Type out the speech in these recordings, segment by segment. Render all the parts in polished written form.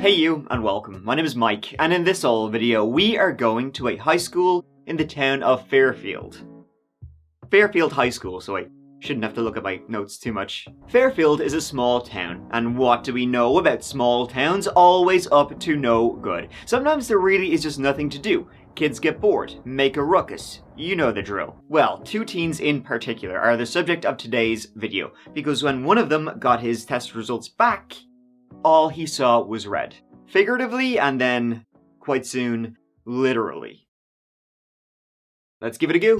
Hey you, and welcome. My name is Mike, and in this old video, we are going to a high school in the town of Fairfield. Fairfield High School, so I shouldn't have to look at my notes too much. Fairfield is a small town, and what do we know about small towns? Always up to no good. Sometimes there really is just nothing to do. Kids get bored, make a ruckus. You know the drill. Well, two teens in particular are the subject of today's video, because when one of them got his test results back, all he saw was red. Figuratively, and then, quite soon, literally. Let's give it a go.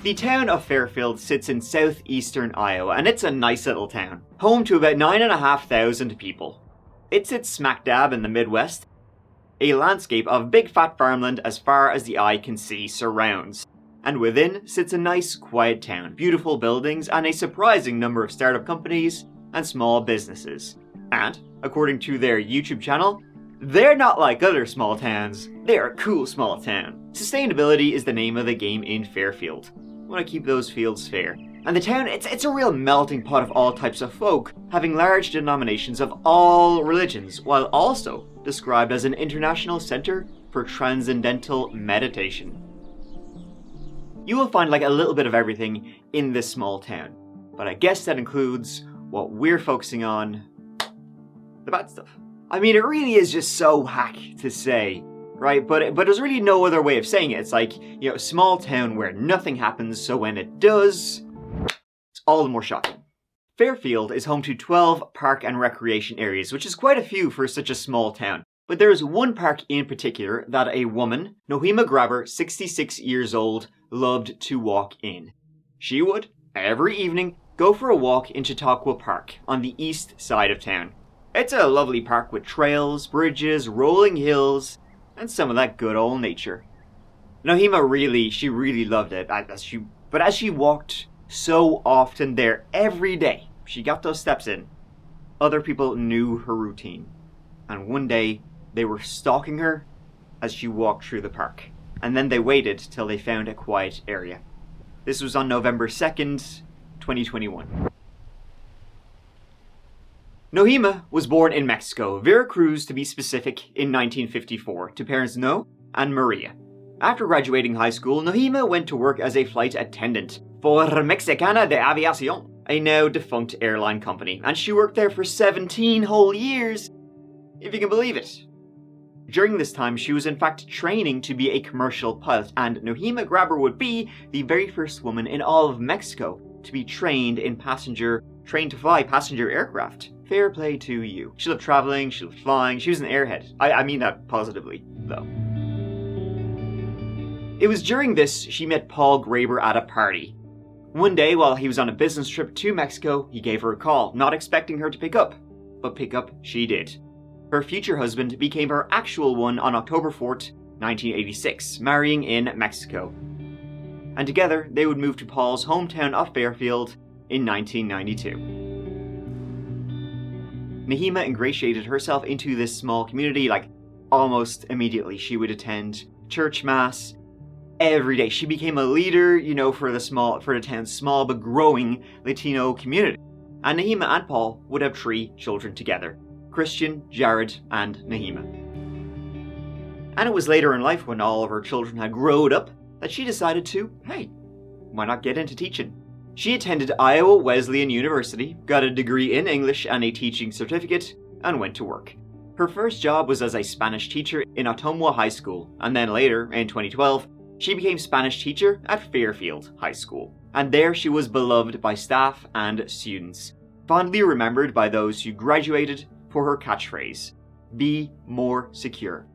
The town of Fairfield sits in southeastern Iowa, and it's a nice little town, home to about 9,500 people. It sits smack dab in the Midwest. A landscape of big fat farmland as far as the eye can see surrounds. And within sits a nice quiet town, beautiful buildings, and a surprising number of startup companies and small businesses. And, according to their YouTube channel, they're not like other small towns, they're a cool small town. Sustainability is the name of the game in Fairfield. Want to keep those fields fair. And the town, it's a real melting pot of all types of folk, having large denominations of all religions, while also described as an international center for transcendental meditation. You will find like a little bit of everything in this small town, but I guess that includes what we're focusing on, the bad stuff. I mean, it really is just so hack to say, right? But there's really no other way of saying it. It's like, you know, a small town where nothing happens, so when it does, it's all the more shocking. Fairfield is home to 12 park and recreation areas, which is quite a few for such a small town. But there is one park in particular that a woman, Nohema Graber, 66 years old, loved to walk in. She would, every evening, go for a walk in Chautauqua Park on the east side of town. It's a lovely park with trails, bridges, rolling hills, and some of that good old nature. Nohema really loved it, but as she walked so often there every day, she got those steps in. Other people knew her routine, and one day they were stalking her as she walked through the park, and then they waited till they found a quiet area. This was on November 2nd, 2021. Nohema was born in Mexico, Veracruz to be specific, in 1954, to parents No and Maria. After graduating high school, Nohema went to work as a flight attendant for Mexicana de Aviación, a now defunct airline company, and she worked there for 17 whole years, if you can believe it. During this time, she was in fact training to be a commercial pilot, and Nohema Graber would be the very first woman in all of Mexico to be trained to fly passenger aircraft. Fair play to you. She loved traveling, she loved flying, she was an airhead. I mean that positively, though. It was during this she met Paul Graber at a party. One day, while he was on a business trip to Mexico, he gave her a call, not expecting her to pick up. But pick up she did. Her future husband became her actual one on October 4th, 1986, marrying in Mexico. And together, they would move to Paul's hometown of Fairfield in 1992. Nohema ingratiated herself into this small community like almost immediately. She would attend church mass every day. She became a leader, for the town's small but growing Latino community. And Nohema and Paul would have 3 children together: Christian, Jared, and Nohema. And it was later in life, when all of her children had grown up, that she decided to, hey, why not get into teaching? She attended Iowa Wesleyan University, got a degree in English and a teaching certificate, and went to work. Her first job was as a Spanish teacher in Ottumwa High School, and then later, in 2012, she became Spanish teacher at Fairfield High School. And there she was beloved by staff and students, fondly remembered by those who graduated for her catchphrase, "Be more secure."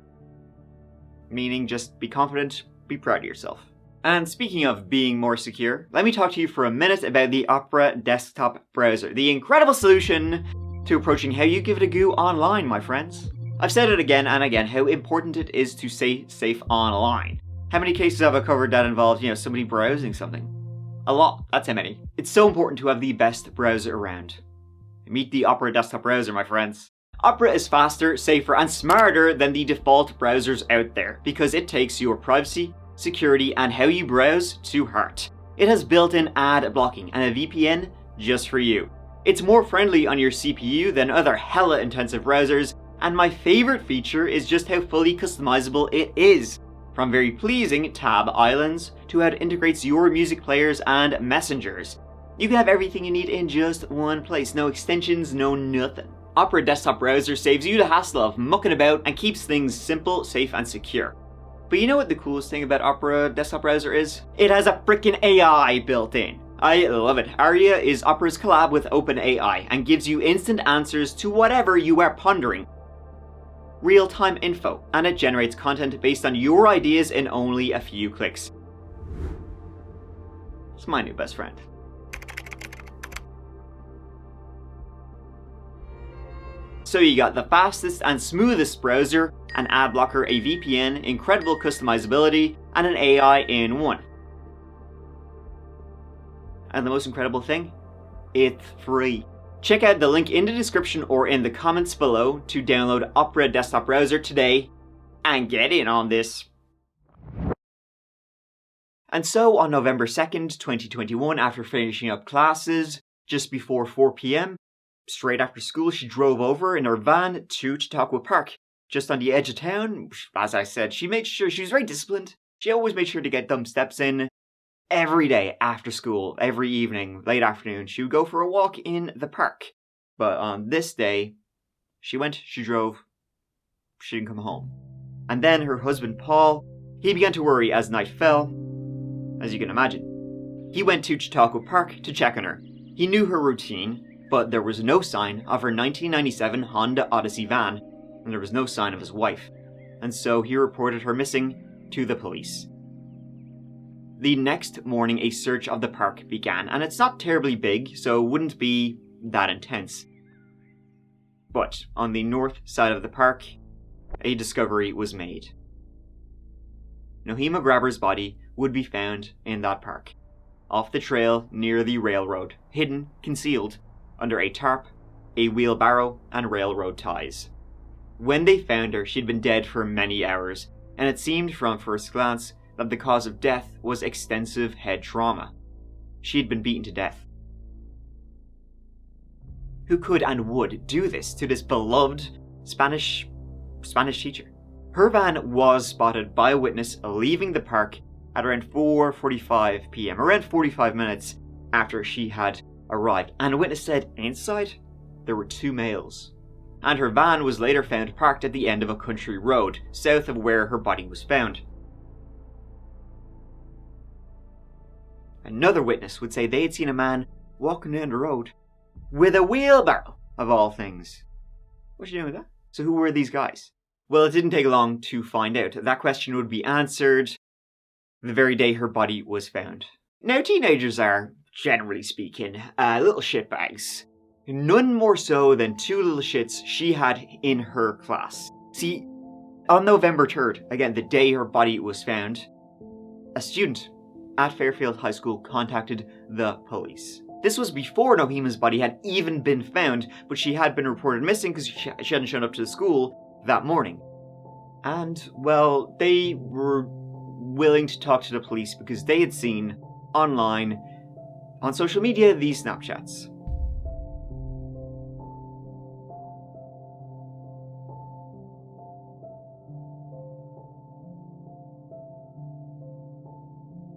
Meaning just be confident, be proud of yourself. And speaking of being more secure, let me talk to you for a minute about the Opera desktop browser, the incredible solution to approaching how you give it a go online, my friends. I've said it again and again how important it is to stay safe online. How many cases have I covered that involved, somebody browsing something? A lot, that's how many. It's so important to have the best browser around. Meet the Opera desktop browser, my friends. Opera is faster, safer, and smarter than the default browsers out there because it takes your privacy, security, and how you browse to heart. It has built-in ad blocking and a VPN just for you. It's more friendly on your CPU than other hella intensive browsers, and my favorite feature is just how fully customizable it is. From very pleasing tab islands to how it integrates your music players and messengers. You can have everything you need in just one place, no extensions, no nothing. Opera Desktop Browser saves you the hassle of mucking about and keeps things simple, safe, and secure. But you know what the coolest thing about Opera Desktop Browser is? It has a freaking AI built in. I love it. Aria is Opera's collab with OpenAI and gives you instant answers to whatever you are pondering. Real-time info, and it generates content based on your ideas in only a few clicks. It's my new best friend. So you got the fastest and smoothest browser, an ad blocker, a VPN, incredible customizability, and an AI in one. And the most incredible thing? It's free. Check out the link in the description or in the comments below to download Opera Desktop Browser today and get in on this. And so on November 2nd, 2021, after finishing up classes just before 4 p.m, straight after school, she drove over in her van to Chautauqua Park, just on the edge of town. As I said, she made sure she was very disciplined. She always made sure to get them steps in. Every day after school, every evening, late afternoon, she would go for a walk in the park. But on this day, she went, she drove, she didn't come home. And then her husband, Paul, he began to worry as night fell, as you can imagine. He went to Chautauqua Park to check on her. He knew her routine, but there was no sign of her 1997 Honda Odyssey van, and there was no sign of his wife. And so he reported her missing to the police. The next morning, a search of the park began, and it's not terribly big, so it wouldn't be that intense. But on the north side of the park, a discovery was made. Nohema Graber's body would be found in that park, off the trail near the railroad, hidden, concealed, under a tarp, a wheelbarrow, and railroad ties. When they found her, she'd been dead for many hours, and it seemed from first glance that the cause of death was extensive head trauma. She had been beaten to death. Who could and would do this to this beloved Spanish teacher? Her van was spotted by a witness leaving the park at around 4:45 p.m, around 45 minutes after she had arrived, and a witness said inside there were two males. And her van was later found parked at the end of a country road, south of where her body was found. Another witness would say they had seen a man walking down the road with a wheelbarrow, of all things. What you doing with that? So who were these guys? Well, it didn't take long to find out. That question would be answered the very day her body was found. Now, teenagers are, generally speaking, little shitbags. None more so than two little shits she had in her class. See, on November 3rd, again, the day her body was found, a student at Fairfield High School contacted the police. This was before Nohema's body had even been found, but she had been reported missing because she hadn't shown up to the school that morning. And, well, they were willing to talk to the police because they had seen online, on social media, these Snapchats.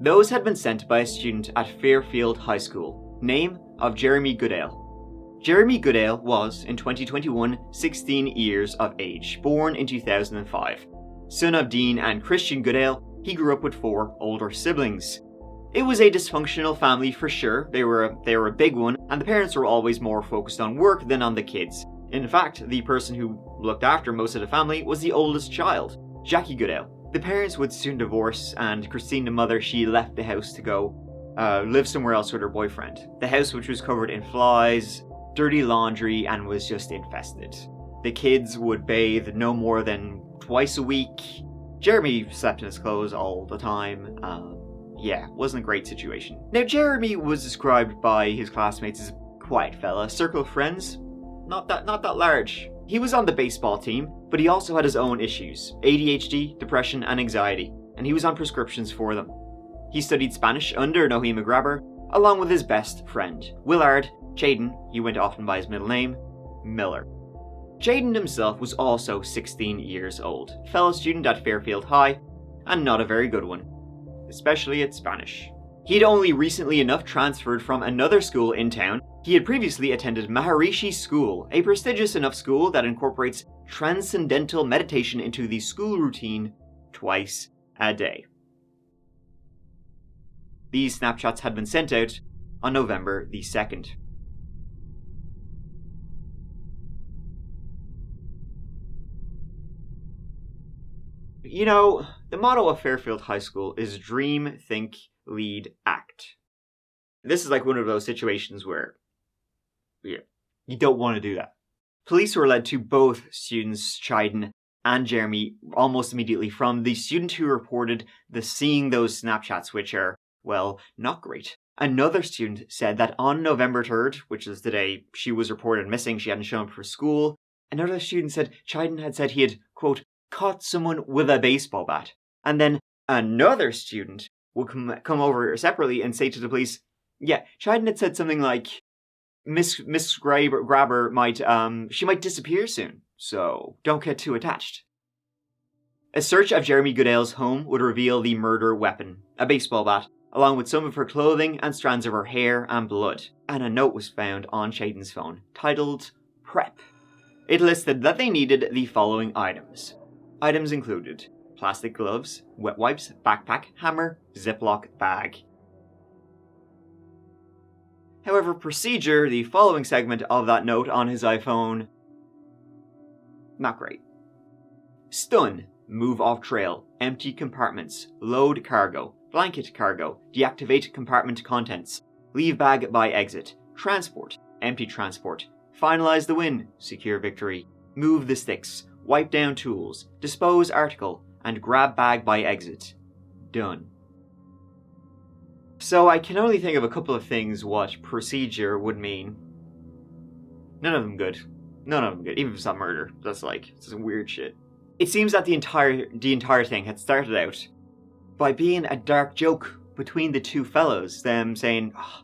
Those had been sent by a student at Fairfield High School, name of Jeremy Goodale. Jeremy Goodale was, in 2021, 16 years of age, born in 2005. Son of Dean and Christian Goodale, he grew up with 4 older siblings. It was a dysfunctional family for sure, they were a big one, and the parents were always more focused on work than on the kids. In fact, the person who looked after most of the family was the oldest child, Jackie Goodale. The parents would soon divorce, and Christine, the mother, she left the house to go live somewhere else with her boyfriend. The house, which was covered in flies, dirty laundry, and was just infested. The kids would bathe no more than twice a week. Jeremy slept in his clothes all the time. Yeah, wasn't a great situation. Now, Jeremy was described by his classmates as a quiet fella, circle of friends, not that large. He was on the baseball team, but he also had his own issues: ADHD, depression, and anxiety. and he was on prescriptions for them. He studied Spanish under Nohema Graber, along with his best friend, Willard Jaden, he went often by his middle name, Miller. Jaden himself was also 16 years old, fellow student at Fairfield High, and not a very good one, especially at Spanish. He'd only recently enough transferred from another school in town. He had previously attended Maharishi School, a prestigious enough school that incorporates transcendental meditation into the school routine twice a day. These snapshots had been sent out on November the 2nd. You know, the motto of Fairfield High School is dream, think, lead, act. This is like one of those situations where, you don't want to do that. Police were led to both students, Chiden and Jeremy, almost immediately from the student who reported the seeing those snapshots, which are, well, not great. Another student said that on November 3rd, which is the day she was reported missing, she hadn't shown up for school, another student said Chiden had said he had, quote, caught someone with a baseball bat. And then another student would come over separately and say to the police, yeah, Chiden had said something like, Miss Graber might, she might disappear soon, so don't get too attached. A search of Jeremy Goodale's home would reveal the murder weapon, a baseball bat, along with some of her clothing and strands of her hair and blood. And a note was found on Chaden's phone, titled Prep. It listed that they needed the following items. Items included plastic gloves, wet wipes, backpack, hammer, Ziploc bag. However, procedure, the following segment of that note on his iPhone, not great. Stun, move off trail, empty compartments, load cargo, blanket cargo, deactivate compartment contents, leave bag by exit, transport, empty transport, finalize the win, secure victory, move the sticks, wipe down tools, dispose article, and grab bag by exit. Done. So I can only think of a couple of things what procedure would mean. None of them good. None of them good. Even if it's not murder. That's some weird shit. It seems that the entire thing had started out by being a dark joke between the two fellows. Them saying, oh,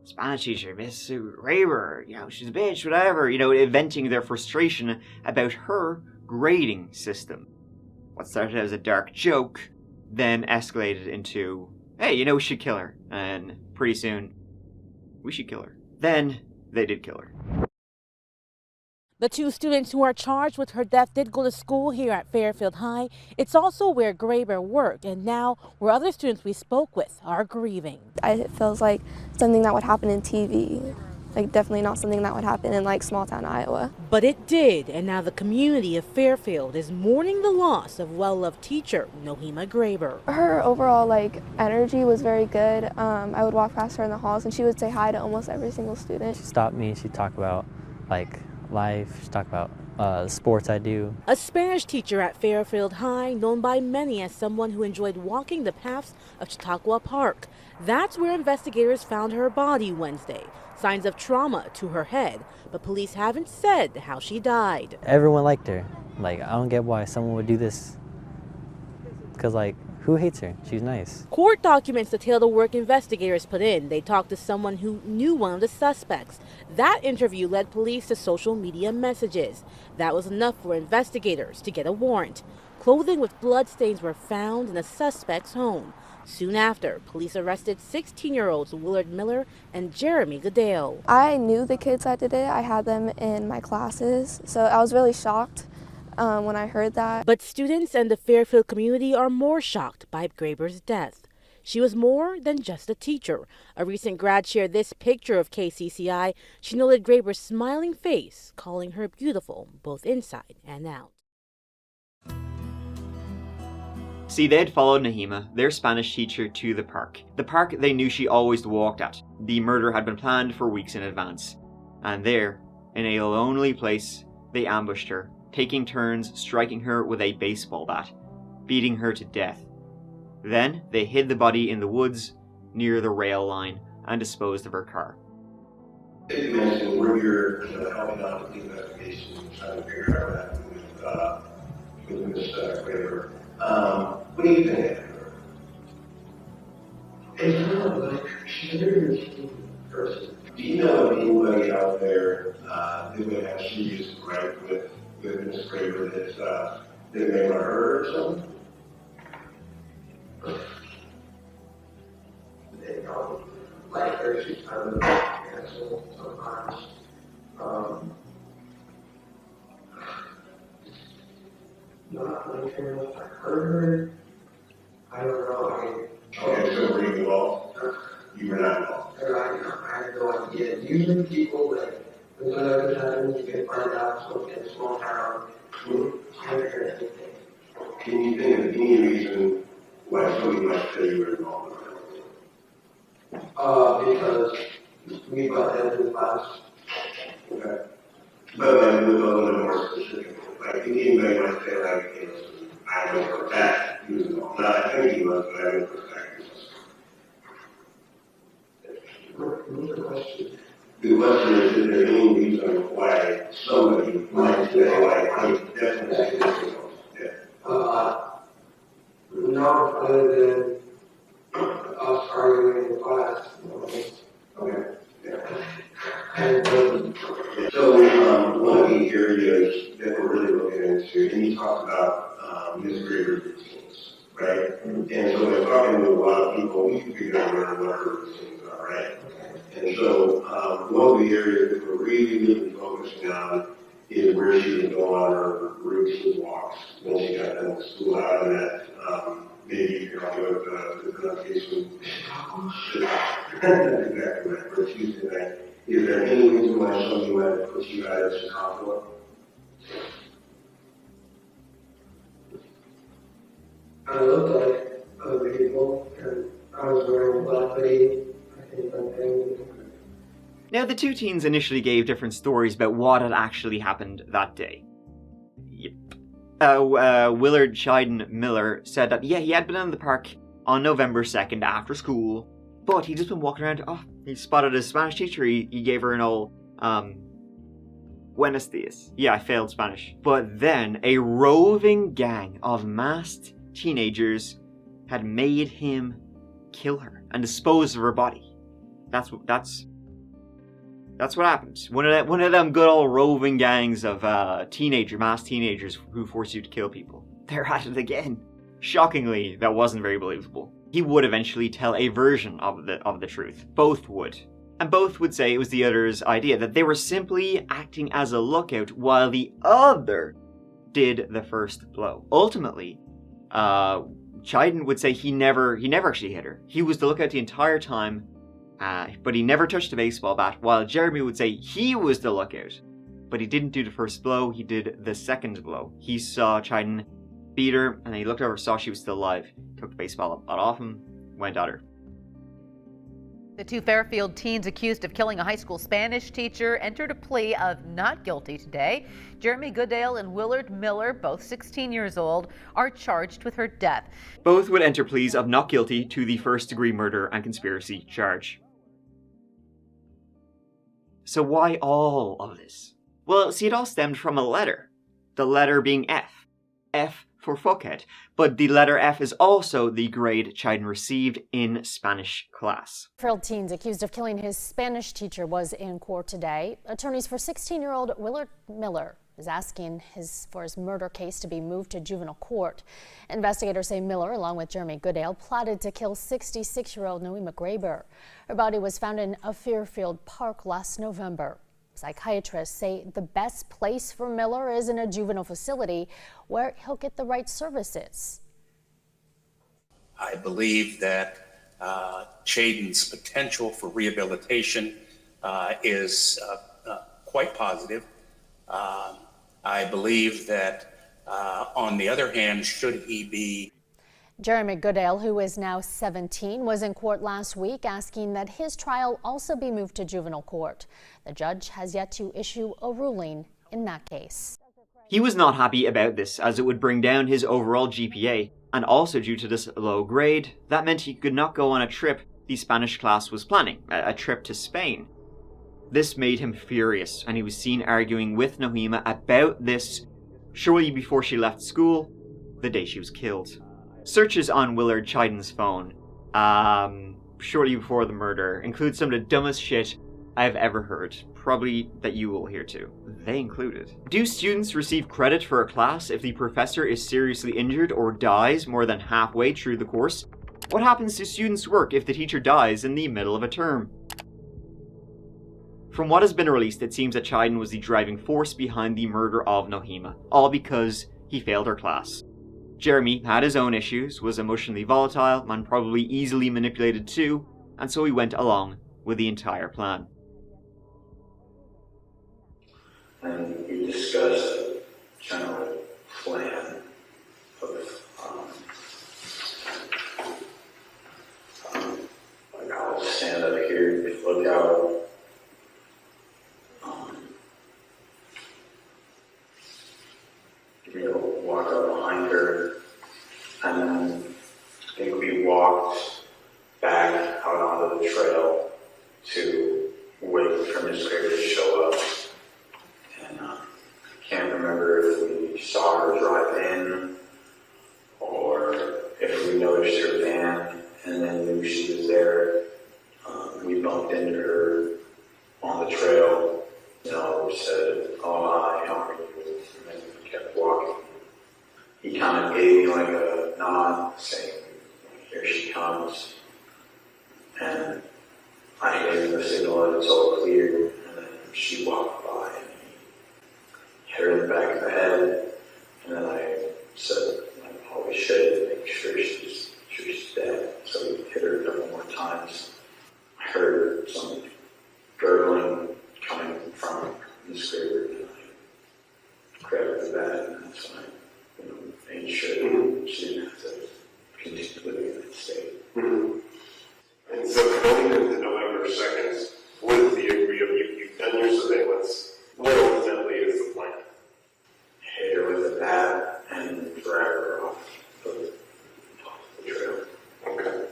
Spanish teacher, Miss Graber, she's a bitch, whatever. Venting their frustration about her grading system. What started as a dark joke then escalated into, hey, we should kill her. And pretty soon, we should kill her. Then they did kill her. The two students who are charged with her death did go to school here at Fairfield High. It's also where Graber worked, and now where other students we spoke with are grieving. It feels like something that would happen in TV. Definitely not something that would happen in small town Iowa. But it did, and now the community of Fairfield is mourning the loss of well-loved teacher Nohema Graber. Her overall energy was very good. I would walk past her in the halls and she would say hi to almost every single student. She'd stop me, she'd talk about life, she'd talk about the sports I do. A Spanish teacher at Fairfield High, known by many as someone who enjoyed walking the paths of Chautauqua Park. That's where investigators found her body Wednesday. Signs of trauma to her head, but police haven't said how she died. Everyone liked her. I don't get why someone would do this. Because, who hates her? She's nice. Court documents detail the work investigators put in. They talked to someone who knew one of the suspects. That interview led police to social media messages. That was enough for investigators to get a warrant. Clothing with bloodstains were found in the suspect's home. Soon after, police arrested 16-year-olds Willard Miller and Jeremy Goodale. I knew the kids that did it. I had them in my classes, so I was really shocked when I heard that. But students and the Fairfield community are more shocked by Graber's death. She was more than just a teacher. A recent grad shared this picture of KCCI. She noted Graber's smiling face, calling her beautiful both inside and out. See, they'd followed Nohema, their Spanish teacher, to the park they knew she always walked at. The murder had been planned for weeks in advance. And there, in a lonely place, they ambushed her, taking turns striking her with a baseball bat, beating her to death. Then, they hid the body in the woods near the rail line and disposed of her car. Also, we're here helping out with the investigation, trying to figure out that with Miss Graber. What do you think? like, she's a very routine person. Do you know of anybody out there that would have serious gripe with Ms. Graber that may want to hurt her or something? They don't like her. She's kind of asshole sometimes. Not like her enough to hurt her. I don't know. Okay, so were you involved? You were not involved. I had no idea. Usually people, like, when something happens, you can find out something in a small town. I haven't heard anything. Can you think of any reason why somebody might say you were involved? Because we got that in the past. Okay. But like, with a little bit more specific, like, anybody might say, like, you know, I know for a fact he was involved. Not I think he was, but I know for a fact he was. What's the question? The question is there any reason why somebody might say, like, I definitely say this was involved? Yeah. No, other than us arguing in the class. Okay. Yeah. And, so, one of the areas that we're really looking into, and you talked about Ms. Graber's routines, right? And so, by talking to a lot of people, we can figure out what her routines are, right? And so, one of the areas that we're really focusing on is where she would go on her routine walks when she got done with school out and that. Maybe you can help me with the pronunciation. Exactly right, for Tuesday night. Is there any reason why somebody might have put you out at Chicago? I looked like other people, and I was wearing a black hoodie. I think I'm paying. Now, the two teens initially gave different stories about what had actually happened that day. Willard Scheiden Miller said that, yeah, he had been in the park on November 2nd after school, but he'd just been walking around. He spotted his Spanish teacher. He gave her an old, Buenos dias. Yeah, I failed Spanish. But then a roving gang of masked teenagers had made him kill her and dispose of her body. That's what happened. One of them good old roving gangs of masked teenagers who force you to kill people. They're at it again. Shockingly, that wasn't very believable. He would eventually tell a version of the truth. Both would. And both would say it was the other's idea, that they were simply acting as a lookout while the other did the first blow. Ultimately, Scheiden would say he never actually hit her. He was the lookout the entire time, but he never touched a baseball bat, while Jeremy would say he was the lookout, but he didn't do the first blow, he did the second blow. He saw Scheiden beat her, and he looked over, saw she was still alive, took the baseball bat off him, went at her. The two Fairfield teens accused of killing a high school Spanish teacher entered a plea of not guilty today. Jeremy Goodale and Willard Miller, both 16 years old, are charged with her death. Both would enter pleas of not guilty to the first-degree murder and conspiracy charge. So why all of this? Well, see, it all stemmed from a letter. The letter being F. F for fuckhead. But the letter F is also the grade Scheiden received in Spanish class. Fairfield teens accused of killing his Spanish teacher was in court today. Attorneys for 16-year-old Willard Miller is asking for his murder case to be moved to juvenile court. Investigators say Miller, along with Jeremy Goodale, plotted to kill 66-year-old Nohema Graber. Her body was found in a Fairfield park last November. Psychiatrists say the best place for Miller is in a juvenile facility where he'll get the right services. I believe that Scheiden's potential for rehabilitation is quite positive. I believe that, on the other hand, should he be... Jeremy Goodale, who is now 17, was in court last week asking that his trial also be moved to juvenile court. The judge has yet to issue a ruling in that case. He was not happy about this, as it would bring down his overall GPA, and also due to this low grade, that meant he could not go on a trip the Spanish class was planning, a trip to Spain. This made him furious, and he was seen arguing with Nohema about this shortly before she left school, the day she was killed. Searches on Willard Scheiden's phone shortly before the murder include some of the dumbest shit I've ever heard. Probably that you will hear too. They included: do students receive credit for a class if the professor is seriously injured or dies more than halfway through the course? What happens to students' work if the teacher dies in the middle of a term? From what has been released, it seems that Chiden was the driving force behind the murder of Nohema, all because he failed her class. Jeremy had his own issues, was emotionally volatile, and probably easily manipulated too, and so he went along with the entire plan. And we discussed a general plan of like I'll stand up here, look out, walk up behind her, and then I think we walked back out onto the trail to wait for Miss Graber to show up. And I can't remember if we saw her drive in or if we noticed her van and then knew she was there. We bumped into her on the trail, said, "Oh, hi, how are you?" And then we kept walking. He kind of gave me like a nod saying, "Here she comes." And I gave him the signal that it's all clear, and then she walked by and he hit her in the back of the head, and then I said, "Oh, we should make sure she's dead." So we hit her a couple more times. I heard some gurgling coming from Miss Graber, and I grabbed the bat, and that's when I made sure that she didn't have to continue living in that state. Mm-hmm. And so going into November 2nd, what is the agreement? You've done your surveillance. What ultimately is the plan? Hit her with a bat and drag her off the trail. Okay.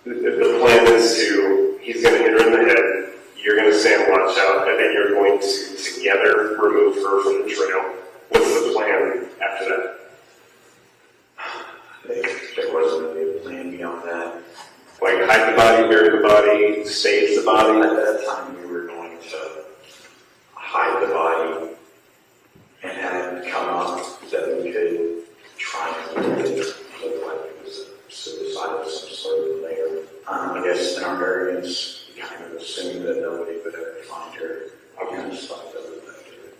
The plan is he's going to hit her in the head, you're going to stand watch out, and then you're going to together remove her from the trail. What's the plan after that? There wasn't really a plan beyond that. Like hide the body, bury the body, stage the body? At that time, we were going to hide the body and have it come up that we could try and make it look like it was a suicide of some sort of layer. I guess in our arrogance, we kind of assumed that nobody would ever find her. I kind of thought that we left her.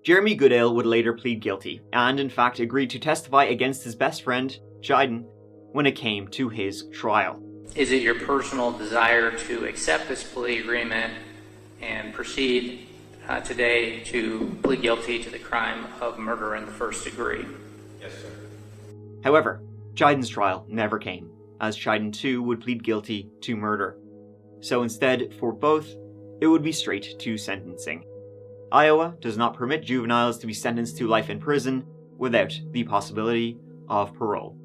Jeremy Goodale would later plead guilty, and in fact agreed to testify against his best friend, Chiden, when it came to his trial. Is it your personal desire to accept this plea agreement and proceed today to plead guilty to the crime of murder in the first degree? Yes, sir. However, Chiden's trial never came, as Chiden too would plead guilty to murder. So instead, for both, it would be straight to sentencing. Iowa does not permit juveniles to be sentenced to life in prison without the possibility of parole.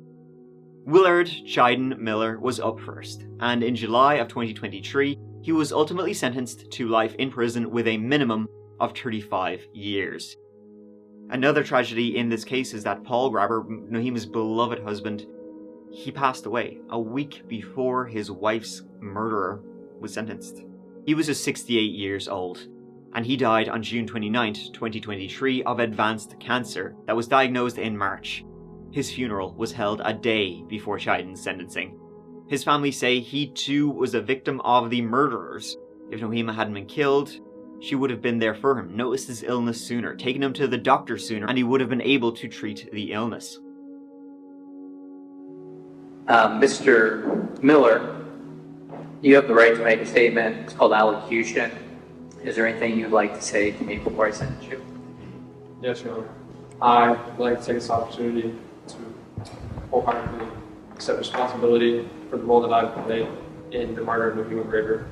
Willard Chiden Miller was up first, and in July of 2023, he was ultimately sentenced to life in prison with a minimum of 35 years. Another tragedy in this case is that Paul Graber, Nohema's beloved husband, he passed away a week before his wife's murderer was sentenced. He was just 68 years old, and he died on June 29, 2023 of advanced cancer that was diagnosed in March. His funeral was held a day before Chiden's sentencing. His family say he too was a victim of the murderers. If Nohema hadn't been killed, she would have been there for him, noticed his illness sooner, taken him to the doctor sooner, and he would have been able to treat the illness. Mr. Miller, you have the right to make a statement. It's called allocution. Is there anything you'd like to say to me before I sentence you? Yes, Your Honor. I'd like to take this opportunity to wholeheartedly accept responsibility for the role that I've played in the murder of Nohema Graber.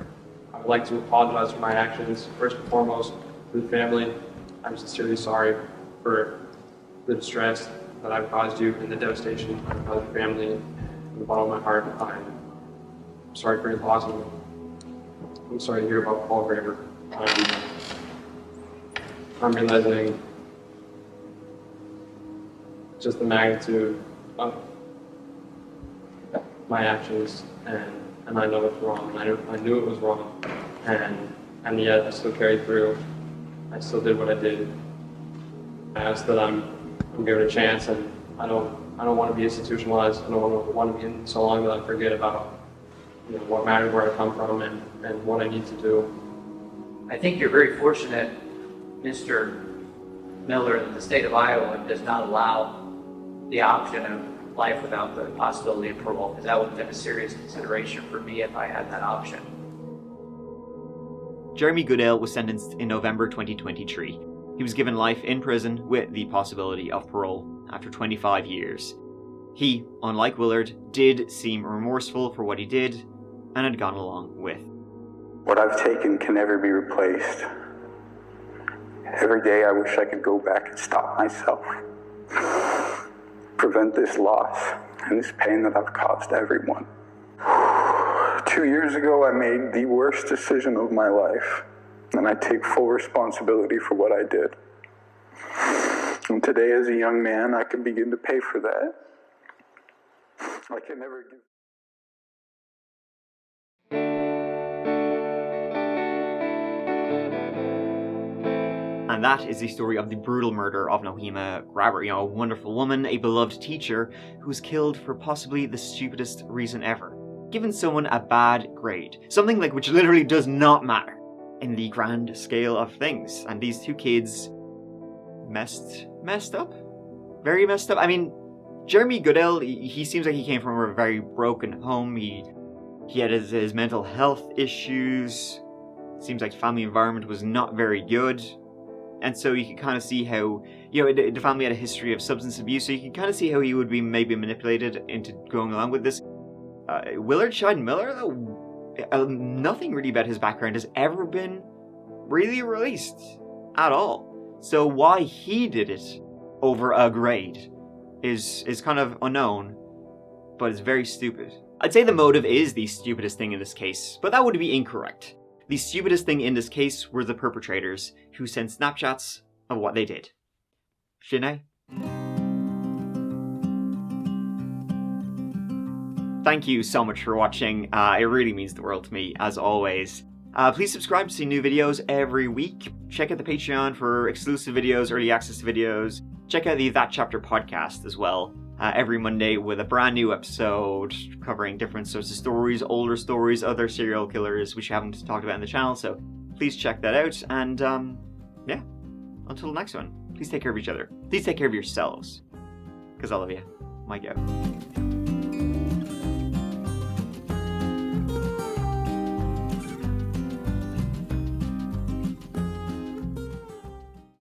I would like to apologize for my actions, first and foremost, to the family. I'm sincerely sorry for the distress that I've caused you and the devastation I've caused your family. From the bottom of my heart, I'm sorry for your loss. I'm sorry to hear about Paul Graber. I'm realizing just the magnitude my actions, and I know it's wrong. I knew it was wrong, and yet I still carried through. I still did what I did. I asked that I'm given a chance, and I don't want to be institutionalized. I don't want to be in so long that I forget about what matters, where I come from, and what I need to do. I think you're very fortunate, Mr. Miller, that the state of Iowa does not allow the option of life without the possibility of parole, because that would have been a serious consideration for me if I had that option. Jeremy Goodale was sentenced in November 2023. He was given life in prison with the possibility of parole after 25 years. He, unlike Willard, did seem remorseful for what he did and had gone along with. What I've taken can never be replaced. Every day I wish I could go back and stop myself. Prevent this loss and this pain that I've caused everyone. 2 years ago, I made the worst decision of my life, and I take full responsibility for what I did. And today, as a young man, I can begin to pay for that. I can never give. And that is the story of the brutal murder of Nohema Graber, a wonderful woman, a beloved teacher, who was killed for possibly the stupidest reason ever. Given someone a bad grade. Something which literally does not matter in the grand scale of things. And these two kids messed up? Very messed up. I mean, Jeremy Goodale, he seems like he came from a very broken home. He had his mental health issues. Seems like family environment was not very good. And so you can kind of see how, the family had a history of substance abuse, so you can kind of see how he would be maybe manipulated into going along with this. Willard Shine Miller, though, nothing really about his background has ever been really released at all. So why he did it over a grade is kind of unknown, but it's very stupid. I'd say the motive is the stupidest thing in this case, but that would be incorrect. The stupidest thing in this case were the perpetrators who sent snapshots of what they did. Shouldn't I? Thank you so much for watching. It really means the world to me, as always. Please subscribe to see new videos every week. Check out the Patreon for exclusive videos, early access videos. Check out the That Chapter podcast as well. Every Monday with a brand new episode covering different sorts of stories, older stories, other serial killers which we haven't talked about in the channel. So please check that out. And yeah, until the next one, please take care of each other. Please take care of yourselves. Because I love you. My go.